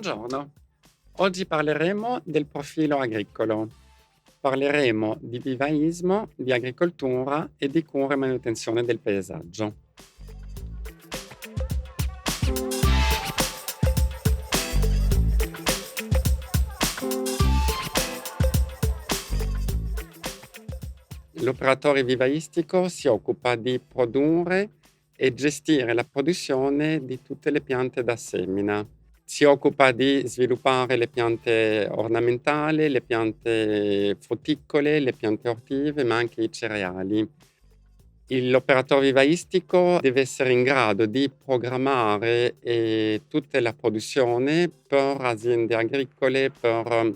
Buongiorno, oggi parleremo del profilo agricolo. Parleremo di vivaismo, di agricoltura e di cura e manutenzione del paesaggio. L'operatore vivaistico si occupa di produrre e gestire la produzione di tutte le piante da semina. Si occupa di sviluppare le piante ornamentali, le piante frutticole, le piante ortive, ma anche i cereali. L'operatore vivaistico deve essere in grado di programmare, tutta la produzione per aziende agricole, per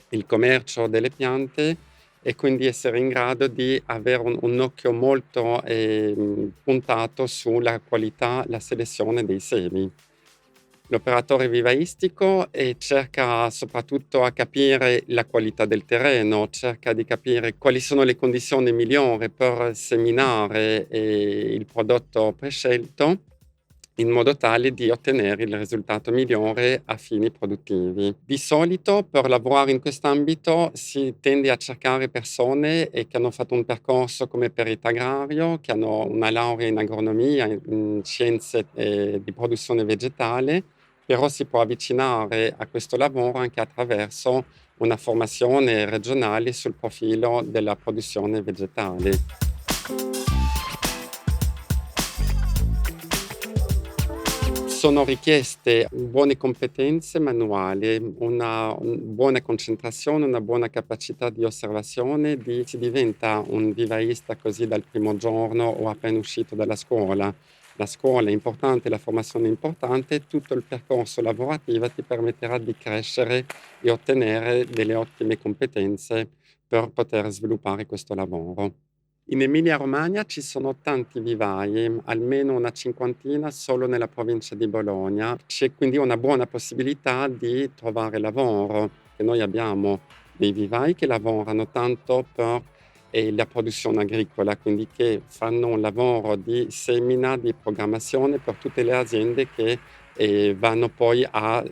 il commercio delle piante e quindi essere in grado di avere un occhio molto, puntato sulla qualità, la selezione dei semi. L'operatore vivaistico, cerca soprattutto a capire la qualità del terreno, cerca di capire quali sono le condizioni migliori per seminare, il prodotto prescelto, in modo tale di ottenere il risultato migliore a fini produttivi. Di solito per lavorare in quest'ambito si tende a cercare persone, che hanno fatto un percorso come perito agrario, che hanno una laurea in agronomia, in scienze, di produzione vegetale, però si può avvicinare a questo lavoro anche attraverso una formazione regionale sul profilo della produzione vegetale. Sono richieste buone competenze manuali, una buona concentrazione, una buona capacità di osservazione, si diventa un vivaista così dal primo giorno o appena uscito dalla scuola. La scuola è importante, la formazione è importante, tutto il percorso lavorativo ti permetterà di crescere e ottenere delle ottime competenze per poter sviluppare questo lavoro. In Emilia-Romagna ci sono tanti vivai, almeno una cinquantina solo nella provincia di Bologna. C'è quindi una buona possibilità di trovare lavoro, e noi abbiamo dei vivai che lavorano tanto per, la produzione agricola, quindi che fanno un lavoro di semina, di programmazione per tutte le aziende che, vanno poi a,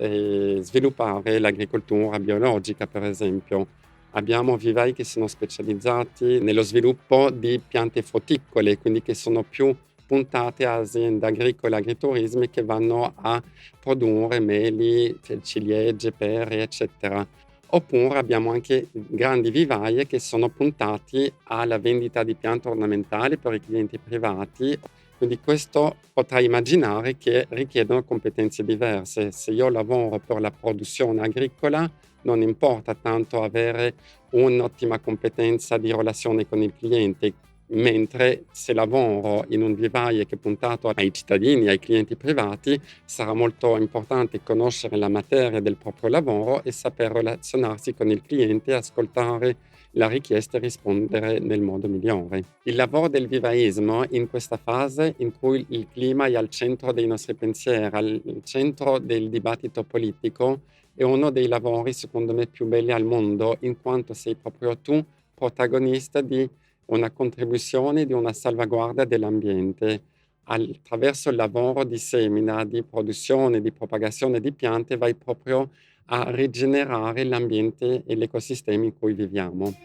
sviluppare l'agricoltura biologica, per esempio. Abbiamo vivai che sono specializzati nello sviluppo di piante frutticole, quindi che sono più puntate a aziende agricole, agriturismi che vanno a produrre meli, ciliegie, pere, eccetera. Oppure abbiamo anche grandi vivaie che sono puntati alla vendita di piante ornamentali per i clienti privati. Quindi questo potrai immaginare che richiedono competenze diverse. Se io lavoro per la produzione agricola, non importa tanto avere un'ottima competenza di relazione con il cliente, mentre se lavoro in un vivaio che è puntato ai cittadini, ai clienti privati, sarà molto importante conoscere la materia del proprio lavoro e saper relazionarsi con il cliente, ascoltare la richiesta e rispondere nel modo migliore. Il lavoro del vivaismo in questa fase in cui il clima è al centro dei nostri pensieri, al centro del dibattito politico, è uno dei lavori secondo me più belli al mondo, in quanto sei proprio tu protagonista di una contribuzione, di una salvaguardia dell'ambiente. Attraverso il lavoro di semina, di produzione, di propagazione di piante, vai proprio a rigenerare l'ambiente e l'ecosistema in cui viviamo.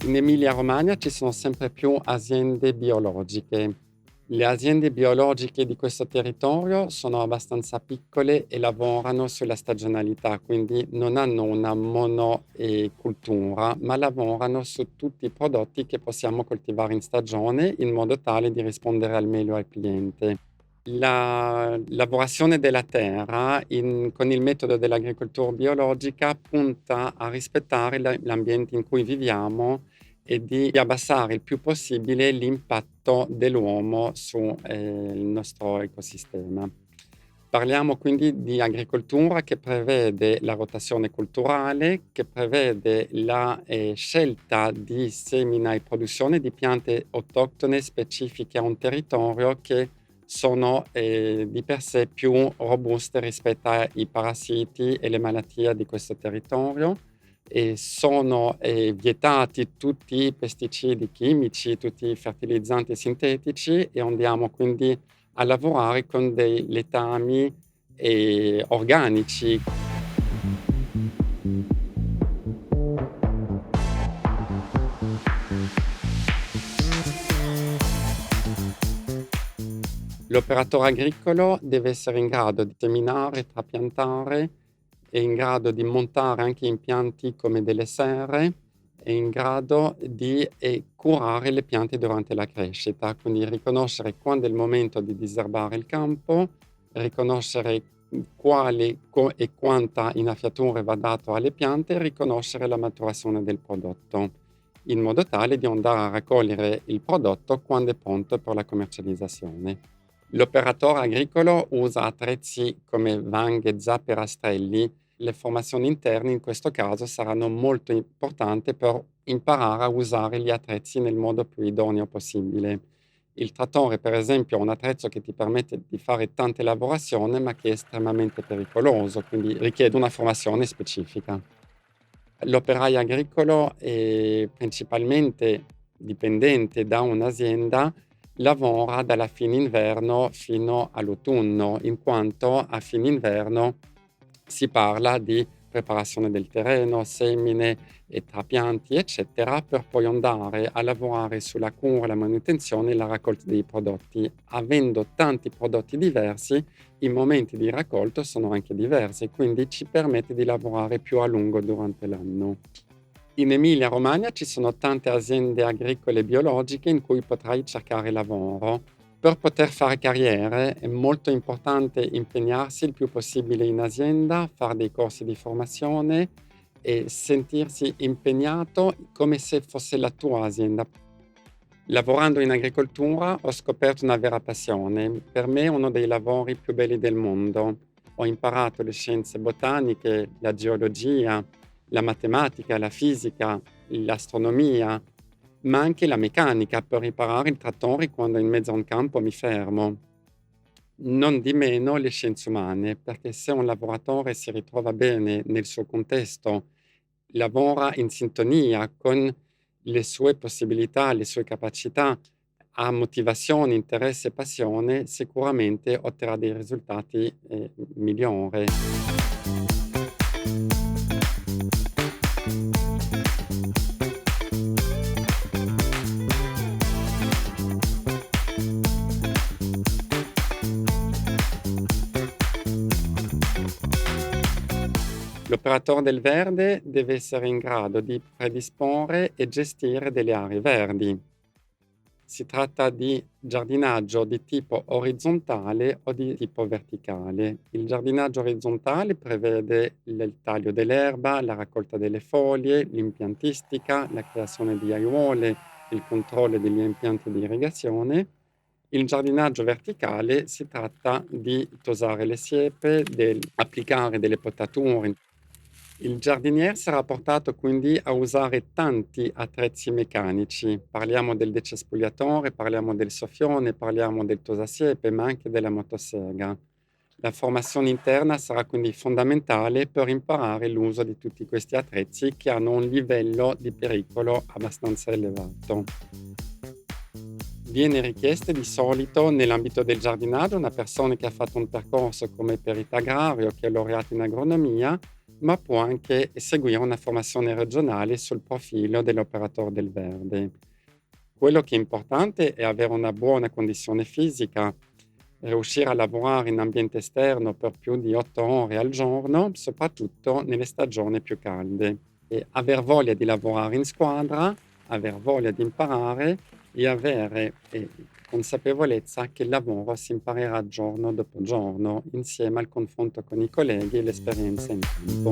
In Emilia-Romagna ci sono sempre più aziende biologiche. Le aziende biologiche di questo territorio sono abbastanza piccole e lavorano sulla stagionalità, quindi non hanno una cultura, ma lavorano su tutti i prodotti che possiamo coltivare in stagione in modo tale di rispondere al meglio al cliente. La lavorazione della terra con il metodo dell'agricoltura biologica punta a rispettare l'ambiente in cui viviamo e di abbassare il più possibile l'impatto dell'uomo su, il nostro ecosistema. Parliamo quindi di agricoltura che prevede la rotazione culturale, che prevede la, scelta di semina e produzione di piante autoctone specifiche a un territorio che sono, di per sé più robuste rispetto ai parassiti e le malattie di questo territorio e sono, vietati tutti i pesticidi chimici, tutti i fertilizzanti sintetici e andiamo quindi a lavorare con dei letami, organici. L'operatore agricolo deve essere in grado di seminare, trapiantare, è in grado di montare anche impianti come delle serre, è in grado di, curare le piante durante la crescita, quindi riconoscere quando è il momento di diserbare il campo, riconoscere, quale e quanta innaffiature va dato alle piante e riconoscere la maturazione del prodotto, in modo tale di andare a raccogliere il prodotto quando è pronto per la commercializzazione. L'operatore agricolo usa attrezzi come vanghe, zappe e rastrelli. Le formazioni interne in questo caso saranno molto importanti per imparare a usare gli attrezzi nel modo più idoneo possibile. Il trattore, per esempio, è un attrezzo che ti permette di fare tante lavorazioni, ma che è estremamente pericoloso, quindi richiede una formazione specifica. L'operaio agricolo è principalmente dipendente da un'azienda, lavora dalla fine inverno fino all'autunno, in quanto a fine inverno si parla di preparazione del terreno, semine e trapianti, eccetera, per poi andare a lavorare sulla cura, la manutenzione e la raccolta dei prodotti. Avendo tanti prodotti diversi, i momenti di raccolto sono anche diversi, quindi ci permette di lavorare più a lungo durante l'anno. In Emilia-Romagna ci sono tante aziende agricole biologiche in cui potrai cercare lavoro. Per poter fare carriere è molto importante impegnarsi il più possibile in azienda, fare dei corsi di formazione e sentirsi impegnato come se fosse la tua azienda. Lavorando in agricoltura ho scoperto una vera passione. Per me è uno dei lavori più belli del mondo. Ho imparato le scienze botaniche, la geologia, la matematica, la fisica, l'astronomia, ma anche la meccanica per riparare il trattore quando in mezzo a un campo mi fermo. Non di meno le scienze umane, perché se un lavoratore si ritrova bene nel suo contesto, lavora in sintonia con le sue possibilità, le sue capacità, ha motivazione, interesse e passione, sicuramente otterrà dei risultati, migliori. L'operatore del verde deve essere in grado di predisporre e gestire delle aree verdi. Si tratta di giardinaggio di tipo orizzontale o di tipo verticale. Il giardinaggio orizzontale prevede il taglio dell'erba, la raccolta delle foglie, l'impiantistica, la creazione di aiuole, il controllo degli impianti di irrigazione. Il giardinaggio verticale si tratta di tosare le siepe, del applicare delle potature. Il giardinier sarà portato quindi a usare tanti attrezzi meccanici. Parliamo del decespugliatore, parliamo del soffione, parliamo del tosasiepe, ma anche della motosega. La formazione interna sarà quindi fondamentale per imparare l'uso di tutti questi attrezzi che hanno un livello di pericolo abbastanza elevato. Viene richiesta di solito nell'ambito del giardinaggio una persona che ha fatto un percorso come perito agrario, che è laureato in agronomia, ma può anche seguire una formazione regionale sul profilo dell'operatore del verde. Quello che è importante è avere una buona condizione fisica, riuscire a lavorare in ambiente esterno per più di 8 ore al giorno, soprattutto nelle stagioni più calde, e aver voglia di lavorare in squadra, aver voglia di imparare e avere consapevolezza che il lavoro si imparerà giorno dopo giorno, insieme al confronto con i colleghi e l'esperienza in campo.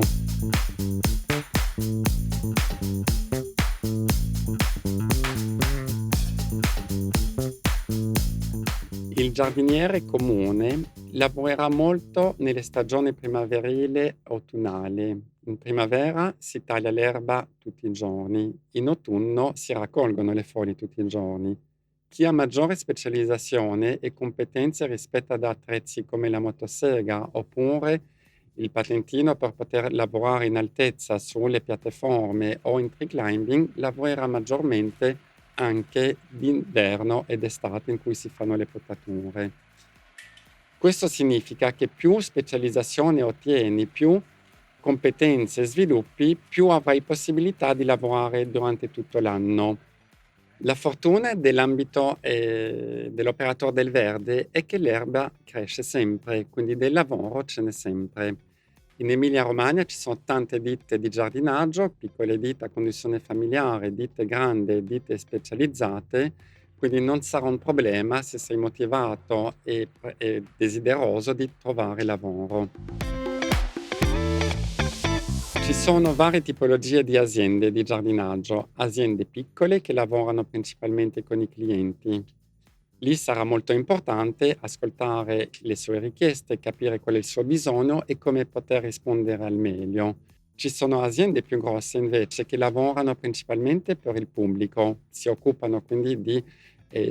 Il giardiniere comune Lavorerà molto nelle stagioni primaverile e autunnali. In primavera si taglia l'erba tutti i giorni, in autunno si raccolgono le foglie tutti i giorni. Chi ha maggiore specializzazione e competenze rispetto ad attrezzi come la motosega oppure il patentino per poter lavorare in altezza sulle piattaforme o in tree climbing lavorerà maggiormente anche d'inverno ed estate in cui si fanno le potature. Questo significa che più specializzazione ottieni, più competenze sviluppi, più avrai possibilità di lavorare durante tutto l'anno. La fortuna dell'ambito, dell'operatore del verde è che l'erba cresce sempre, quindi del lavoro ce n'è sempre. In Emilia Romagna ci sono tante ditte di giardinaggio, piccole ditte a conduzione familiare, ditte grandi, ditte specializzate, quindi non sarà un problema se sei motivato e desideroso di trovare lavoro. Ci sono varie tipologie di aziende di giardinaggio, aziende piccole che lavorano principalmente con i clienti. Lì sarà molto importante ascoltare le sue richieste, capire qual è il suo bisogno e come poter rispondere al meglio. Ci sono aziende più grosse invece che lavorano principalmente per il pubblico, si occupano quindi di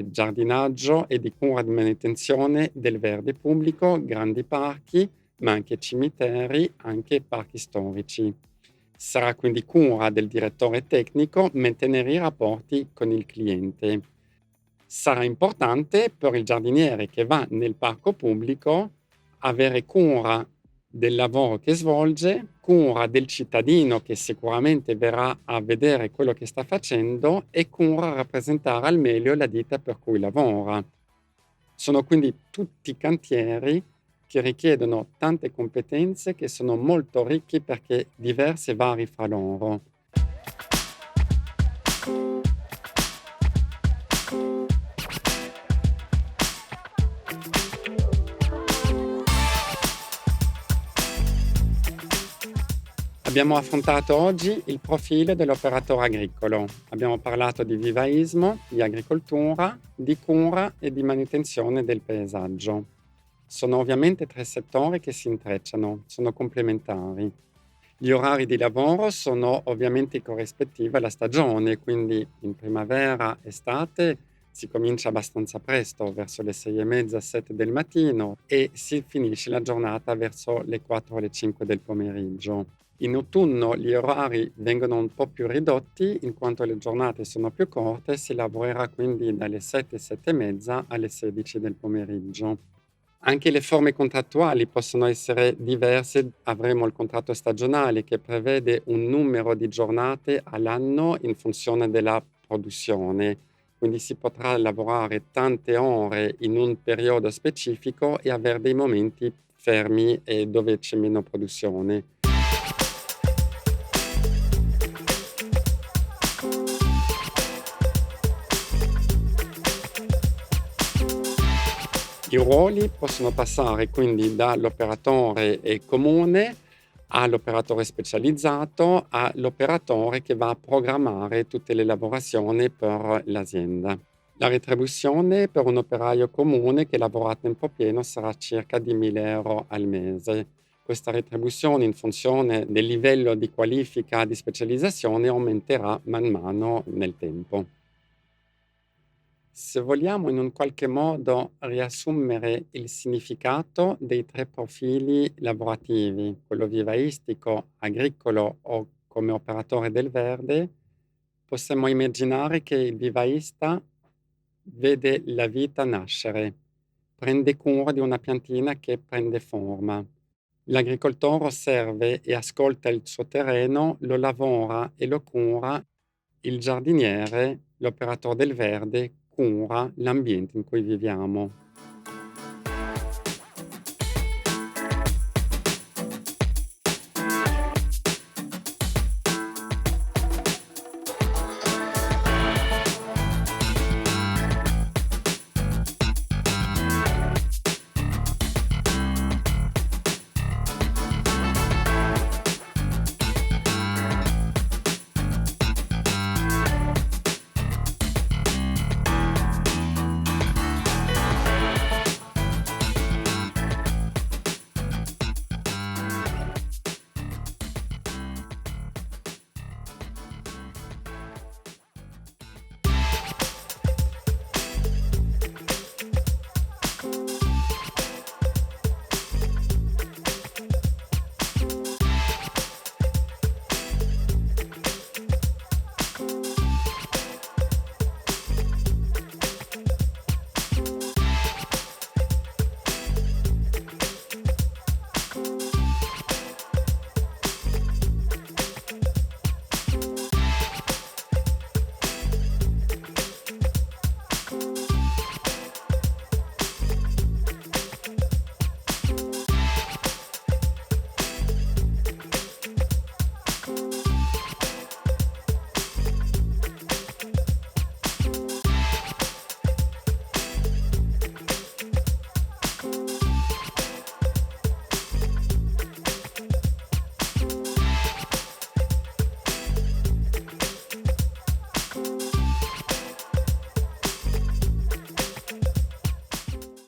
giardinaggio e di cura di manutenzione del verde pubblico, grandi parchi, ma anche cimiteri, anche parchi storici. Sarà quindi cura del direttore tecnico mantenere i rapporti con il cliente. Sarà importante per il giardiniere che va nel parco pubblico avere cura del lavoro che svolge, cura del cittadino che sicuramente verrà a vedere quello che sta facendo e cura a rappresentare al meglio la ditta per cui lavora. Sono quindi tutti cantieri che richiedono tante competenze che sono molto ricchi perché diversi e vari fra loro. Abbiamo affrontato oggi il profilo dell'operatore agricolo. Abbiamo parlato di vivaismo, di agricoltura, di cura e di manutenzione del paesaggio. Sono ovviamente tre settori che si intrecciano, sono complementari. Gli orari di lavoro sono ovviamente corrispettivi alla stagione, quindi in primavera, estate si comincia abbastanza presto, verso le 6:30, 7 del mattino e si finisce la giornata verso le 4 o le 5 del pomeriggio. In autunno gli orari vengono un po' più ridotti in quanto le giornate sono più corte, si lavorerà quindi dalle 7, 7 e mezza alle 16 del pomeriggio. Anche le forme contrattuali possono essere diverse. Avremo il contratto stagionale che prevede un numero di giornate all'anno in funzione della produzione, quindi si potrà lavorare tante ore in un periodo specifico e avere dei momenti fermi e dove c'è meno produzione. I ruoli possono passare quindi dall'operatore comune all'operatore specializzato, all'operatore che va a programmare tutte le lavorazioni per l'azienda. La retribuzione per un operaio comune che lavora a tempo pieno sarà circa di 1.000 € al mese. Questa retribuzione in funzione del livello di qualifica di specializzazione aumenterà man mano nel tempo. Se vogliamo in un qualche modo riassumere il significato dei tre profili lavorativi, quello vivaistico, agricolo o come operatore del verde, possiamo immaginare che il vivaista vede la vita nascere, prende cura di una piantina che prende forma. L'agricoltore osserva e ascolta il suo terreno, lo lavora e lo cura. Il giardiniere, l'operatore del verde, cura l'ambiente in cui viviamo.